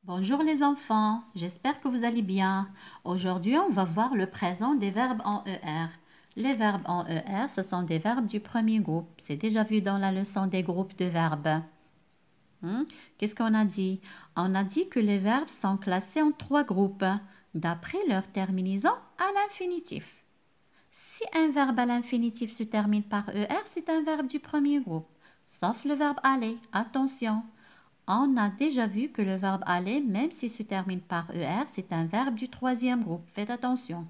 Bonjour les enfants, j'espère que vous allez bien. Aujourd'hui, on va voir le présent des verbes en ER. Les verbes en ER, ce sont des verbes du premier groupe. C'est déjà vu dans la leçon des groupes de verbes. Qu'est-ce qu'on a dit? On a dit que les verbes sont classés en 3 groupes, d'après leur terminaison à l'infinitif. Si un verbe à l'infinitif se termine par ER, c'est un verbe du premier groupe. Sauf le verbe aller. Attention! On a déjà vu que le verbe aller, même s'il se termine par ER, c'est un verbe du troisième groupe. Faites attention.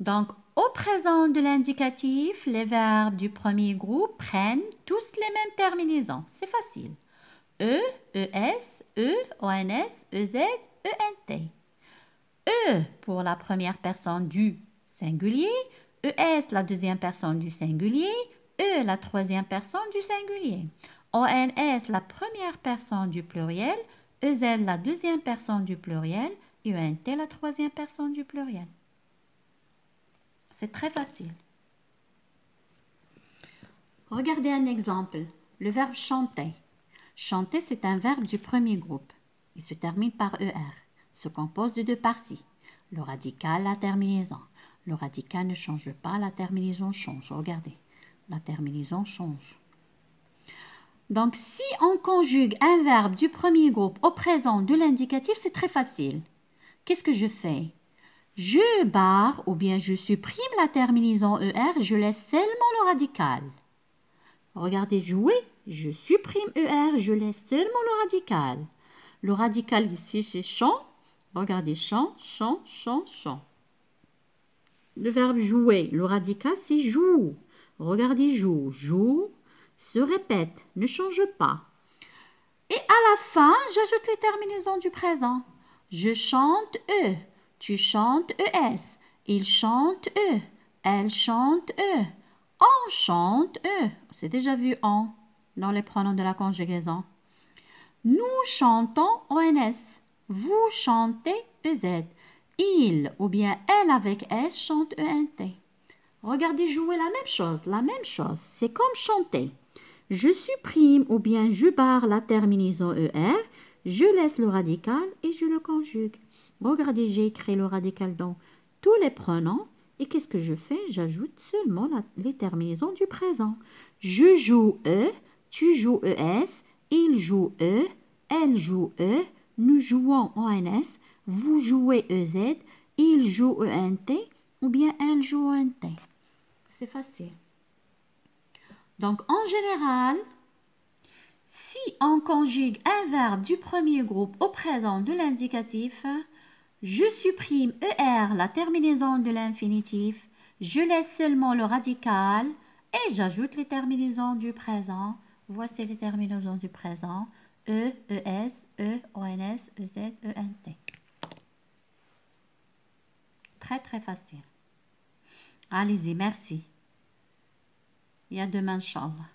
Donc, au présent de l'indicatif, les verbes du premier groupe prennent tous les mêmes terminaisons. C'est facile. E, ES, E, ONS, EZ, ENT. E pour la première personne du singulier, ES la deuxième personne du singulier, E la troisième personne du singulier. ONS la première personne du pluriel, EZ la deuxième personne du pluriel, UNT la troisième personne du pluriel. C'est très facile. Regardez un exemple. Le verbe chanter. Chanter, c'est un verbe du premier groupe. Il se termine par ER. Se compose de 2 parties. Le radical, la terminaison. Le radical ne change pas, la terminaison change. Regardez, la terminaison change. Donc, si on conjugue un verbe du premier groupe au présent de l'indicatif, c'est très facile. Qu'est-ce que je fais? Je barre ou bien je supprime la terminaison ER, je laisse seulement le radical. Regardez, jouer, je supprime ER, je laisse seulement le radical. Le radical ici, c'est chant. Regardez, chant, chant, chant, chant. Le verbe jouer, le radical, c'est joue. Regardez, joue, joue, se répète, ne change pas. Et à la fin, j'ajoute les terminaisons du présent. Je chante E, tu chantes ES, il chante E, elle chante E, on chante E. C'est déjà vu on dans les pronoms de la conjugaison. Nous chantons ONS, vous chantez EZ, il ou bien elle avec S chante ENT. Regardez jouer la même chose, c'est comme chanter. Je supprime ou bien je barre la terminaison ER, je laisse le radical et je le conjugue. Regardez, j'ai écrit le radical dans tous les pronoms et qu'est-ce que je fais? J'ajoute seulement les terminaisons du présent. Je joue E, tu joues ES, il joue E, elle joue E, nous jouons ONS, vous jouez EZ, il joue ENT ou bien elle joue ENT. C'est facile. Donc, en général, si on conjugue un verbe du premier groupe au présent de l'indicatif, je supprime ER, la terminaison de l'infinitif, je laisse seulement le radical et j'ajoute les terminaisons du présent. Voici les terminaisons du présent. E, ES, E, ONS, EZ, ENT. Très, très facile. Allez-y, merci. Et à demain, Inch'Allah.